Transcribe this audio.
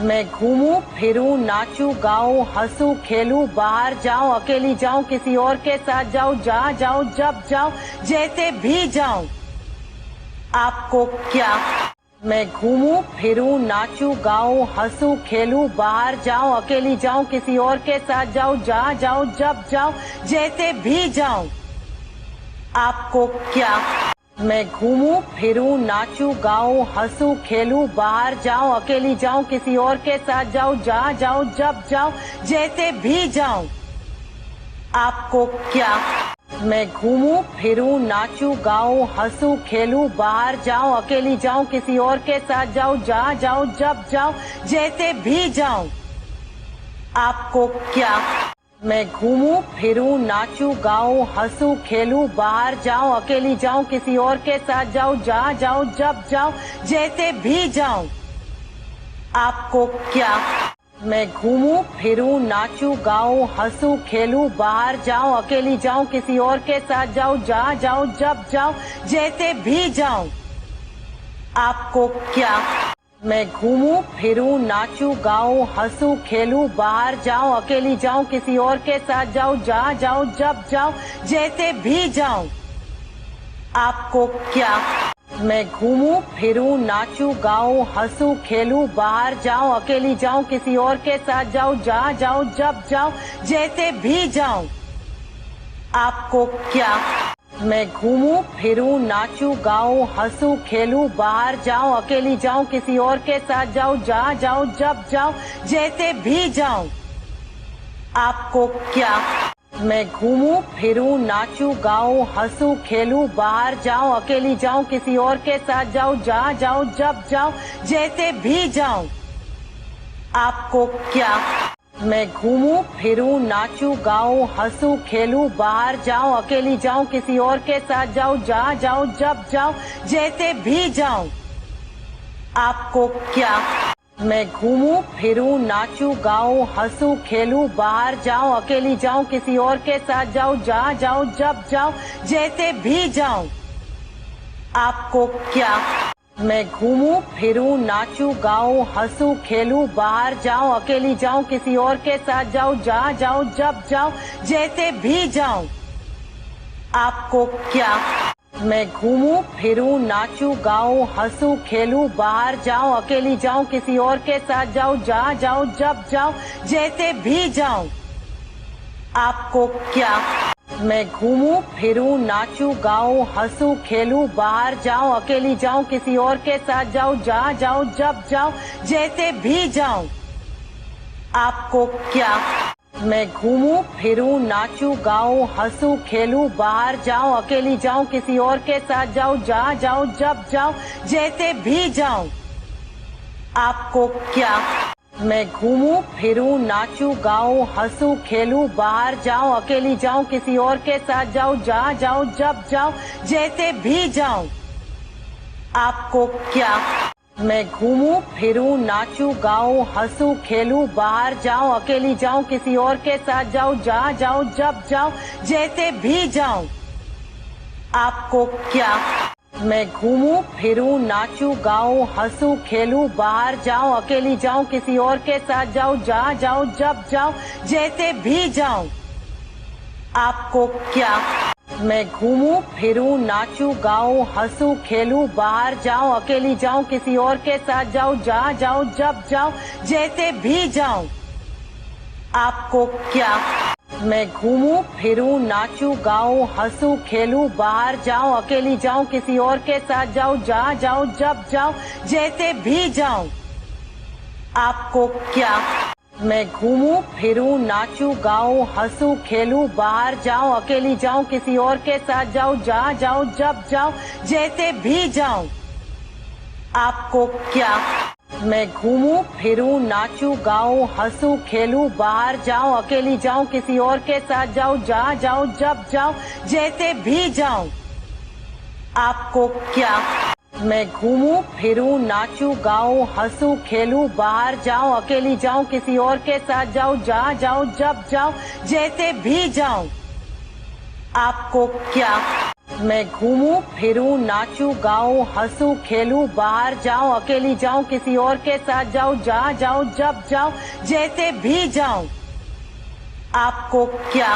मैं घूमूं फिरूं नाचूं गाऊं हंसूं खेलूं बाहर जाऊं अकेली जाऊं किसी और के साथ जाऊं जहाँ जाऊं जब जाऊं जैसे भी जाऊं आपको क्या। मैं घूमूं फिरूं नाचूं गाऊं हंसूं खेलूं बाहर जाऊं अकेली जाऊं किसी और के साथ जाऊं जहाँ जाऊं जब जाऊं जैसे भी जाऊं आपको क्या। मैं घूमूं फिरूं नाचूं गाऊं हंसूं खेलूं बाहर जाऊं अकेली जाऊं किसी और के साथ जाऊं जहाँ जाऊं जब जाऊं जैसे भी जाऊं आपको क्या। मैं घूमूं फिरूं नाचूं गाऊं हंसूं खेलूं बाहर जाऊं अकेली जाऊं किसी और के साथ जाऊं जहाँ जाऊं जब जाऊं जैसे भी जाऊं आपको क्या। मैं घूमूं फिरूं नाचूं गाऊं हंसूं खेलूं बाहर जाऊं अकेली जाऊं किसी और के साथ जाऊं जहाँ जाऊं जब जाऊं जैसे भी जाऊं आपको क्या। मैं घूमूं फिरूं नाचूं गाऊं हंसूं खेलूं बाहर जाऊं अकेली जाऊं किसी और के साथ जाऊं जहाँ जाऊं जब जाऊं जैसे भी जाऊं आपको क्या। मैं घूमूं फिरूं नाचूं गाऊं हंसूं खेलूं बाहर जाऊं अकेली जाऊं किसी और के साथ जाऊं जहाँ जाऊं जब जाऊं जैसे भी जाऊं आपको क्या। मैं घूमूं फिरूं नाचूं गाऊं हंसूं खेलूं बाहर जाऊं अकेली जाऊं किसी और के साथ जाऊं जहाँ जाऊं जब जाऊं जैसे भी जाऊं आपको क्या। मैं घूमूं फिरूं नाचूं गाऊं हंसूं खेलूं बाहर जाऊं अकेली जाऊं किसी और के साथ जाऊं जहाँ जाऊं जब जाऊं जैसे भी जाऊं आपको क्या। मैं घूमूं फिरूं नाचूं गाऊं हंसूं खेलूं बाहर जाऊं अकेली जाऊं किसी और के साथ जाऊं जहाँ जाऊं जब जाऊं जैसे भी जाऊं आपको क्या। मैं घूमूं फिरूं नाचूं गाऊं हंसूं खेलूं बाहर जाऊं अकेली जाऊं किसी और के साथ जाऊं जहाँ जाऊं जब जाऊं जैसे भी जाऊं आपको क्या। मैं घूमूं फिरूं नाचूं गाऊं हंसूं खेलूं बाहर जाऊं अकेली जाऊं किसी और के साथ जाऊं जहाँ जाऊं जब जाऊं जैसे भी जाऊं आपको क्या। मैं घूमूं फिरूं नाचूं गाऊं हंसूं खेलूं बाहर जाऊं अकेली जाऊं किसी और के साथ जाऊं जहाँ जाऊं जब जाऊं जैसे भी जाऊं आपको क्या। मैं घूमूं फिरूं नाचूं गाऊं हंसूं खेलूं बाहर जाऊं अकेली जाऊं किसी और के साथ जाऊं जहाँ जाऊं जब जाऊं जैसे भी जाऊं आपको क्या। मैं घूमूं फिरूं नाचूं गाऊं हंसूं खेलूं बाहर जाऊं अकेली जाऊं किसी और के साथ जाऊं जहाँ जाऊं जब जाऊं जैसे भी जाऊं आपको क्या। मैं घूमूं फिरूं नाचूं गाऊं हंसूं खेलूं बाहर जाऊं अकेली जाऊं किसी और के साथ जाऊं जहाँ जाऊं जब जाऊं जैसे भी जाऊं आपको क्या। मैं घूमूं फिरूं नाचूं गाऊं हंसूं खेलूं बाहर जाऊं अकेली जाऊं किसी और के साथ जाऊं जहाँ जाऊं जब जाऊं जैसे भी जाऊं आपको क्या। मैं घूमूं फिरूं नाचूं गाऊं हंसूं खेलूं बाहर जाऊं अकेली जाऊं किसी और के साथ जाऊं जहाँ जाऊं जब जाऊं जैसे भी जाऊं आपको क्या। मैं घूमूं फिरूं नाचूं गाऊं हंसूं खेलूं बाहर जाऊं अकेली जाऊं किसी और के साथ जाऊं जहाँ जाऊं जब जाऊं जैसे भी जाऊं आपको क्या। मैं घूमूं फिरूं नाचूं गाऊं हंसूं खेलूं बाहर जाऊं अकेली जाऊं किसी और के साथ जाऊं जहाँ जाऊं जब जाऊं जैसे भी जाऊं आपको क्या। मैं घूमूं फिरूं नाचूं गाऊं हंसूं खेलूं बाहर जाऊं अकेली जाऊं किसी और के साथ जाऊं जहाँ जाऊं जब जाऊं जैसे भी जाऊं आपको क्या। मैं घूमूं फिरूं नाचूं गाऊं हंसूं खेलूं बाहर जाऊं अकेली जाऊं किसी और के साथ जाऊं जहाँ जाऊं जब जाऊं जैसे भी जाऊं आपको क्या। मैं घूमूं फिरूं नाचूं गाऊं हंसूं खेलूं बाहर जाऊं अकेली जाऊं किसी और के साथ जाऊं जहाँ जाऊं जब जाऊं जैसे भी जाऊं आपको क्या। मैं घूमूं फिरूं नाचूं गाऊं हंसूं खेलूं बाहर जाऊं अकेली जाऊं किसी और के साथ जाऊं जहाँ जाऊं जब जाऊं जैसे भी जाऊं आपको क्या। मैं घूमूं फिरूं नाचूं गाऊं हंसूं खेलूं बाहर जाऊं अकेली जाऊं किसी और के साथ जाऊं जहां जाऊं जब जाऊं जैसे भी जाऊं आपको क्या